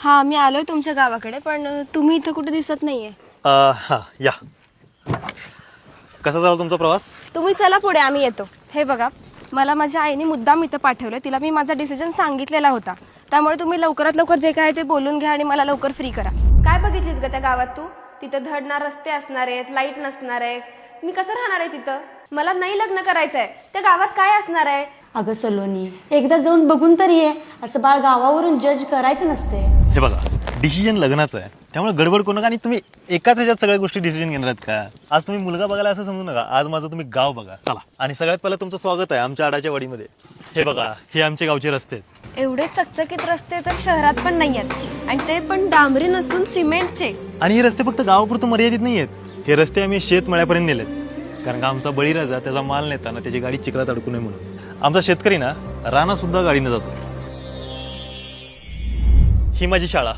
हा, मी आलोय तुमच्या गावाकडे, पण तुम्ही इथं कुठे दिसत नाहीये. हां या. कसा झाला तुमचा प्रवास? तुम्ही चला पुढे, आम्ही येतो. हे बघा, मला माझ्या आईने मुद्दाम इथं पाठवलं. तिला मी माझा डिसिजन सांगितलेला होता. त्यामुळे तुम्ही लवकरात लवकर जे काय ते बोलून घ्या आणि मला लवकर फ्री करा. काय बघितलीस ग त्या गावात तू? तिथं धडणार रस्ते असणार आहेत, लाईट नसणार आहे. मी कसं राहणार आहे तिथं? मला नाही लग्न करायचंय. त्या गावात काय असणार आहे? अगं सलोनी, एकदा जाऊन बघून तरी ये. असं बाळ गावावरून जज करायचं नसते. हे बघा, डिसिजन लग्नाचं आहे, त्यामुळे गडबड करू नका. आणि तुम्ही एकाच ह्याच्यात सगळ्या गोष्टी डिसिजन घेणार आहेत का? आज तुम्ही मुलगा बघायला असं समजू नका. आज माझं तुम्ही गाव बघा. चला. आणि सगळ्यात पहिलं तुमचं स्वागत आहे आमच्या आडाच्या वाडीमध्ये. हे बघा, हे आमचे गावचे रस्ते आहेत. एवढे चकचकीत रस्ते तर शहरात पण नाही आहेत, आणि ते पण डांबरी नसून सिमेंटचे. आणि हे रस्ते फक्त गावापुरतं मर्यादित नाही आहेत. हे रस्ते आम्ही शेतमळ्यापर्यंत नेलेत, कारण का आमचा बळीराजा त्याचा माल नेताना त्याची गाडी चिखलात अडकू नये म्हणून. आमचा शेतकरी ना राणा सुद्धा गाडीने जातो. ही माझी शाळा.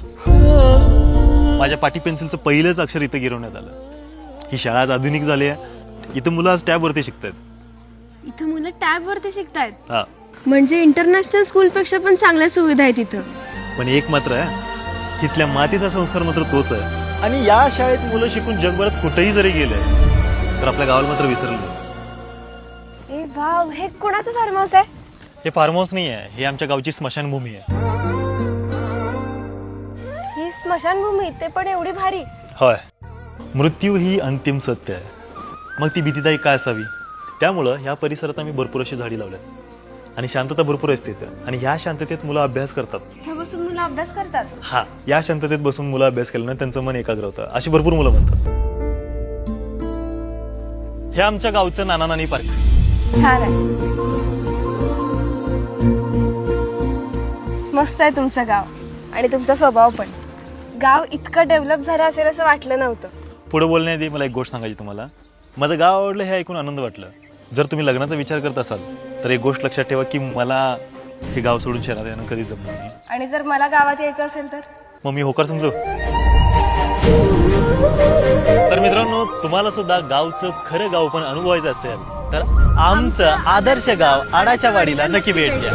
माझ्या पाटी पेन्सिलचं पहिलंच अक्षर इथं गिरवण्यात आलं. ही शाळा आज आधुनिक झाली आहे. इथं मुलं आज टॅबवरती शिकतात. इथं मुलं टॅब वरती शिकतायत. हा, म्हणजे इंटरनॅशनल स्कूल पेक्षा पण चांगल्या सुविधा आहेत इथं. पण एक मात्र आहे, इथल्या मातीचा संस्कार मात्र तोच आहे. आणि या शाळेत मुलं शिकून जगभरात कुठेही जरी गेले तर आपल्या गावाला मात्र विसरलं नाही. ए वाव, हे कोणाचं फार्म हाऊस आहे? हे फार्म हाऊस नाही आहे, हे आमच्या गावची स्मशानभूमी आहे. ही स्मशानभूमी, ते पण एवढी भारी. होय, मृत्यू ही अंतिम सत्य आहे. मग ती भीतीदायी काय असावी? त्यामुळं ह्या परिसरात आम्ही भरपूर अशी झाडी लावल्यात आणि शांतता भरपूर असते इथं. आणि ह्या शांततेत मुलं अभ्यास करतात. इथे बसून मुलं अभ्यास करतात. हा, या शांततेत बसून मुलं अभ्यास केल्यानं त्यांचं मन एकाग्र होतं, अशी भरपूर मुलं म्हणतात. हे आमच्या गावचं नाना नानी पार्क. छान आहे, मस्त आहे तुमचं गाव आणि तुमचा स्वभाव पण. गाव इतकं डेव्हलप झालं असेल असं वाटलं नव्हतं. पुढे बोलण्याआधी मला एक गोष्ट सांगायची तुम्हाला. माझं गाव आवडलं हे ऐकून आनंद वाटलं. जर तुम्ही लग्नाचा विचार करत असाल तर एक गोष्ट लक्षात ठेवा की मला हे गाव सोडून शहरात येणं कधी जमणार नाही. आणि जर मला गावात यायचं असेल तर? मग मी होकार समजू. तर मित्रांनो, तुम्हाला सुद्धा गावचं खरं गाव पण अनुभवायचं असेल तर आमचं आदर्श गाव आडाच्या वाडीला नक्की भेट द्या.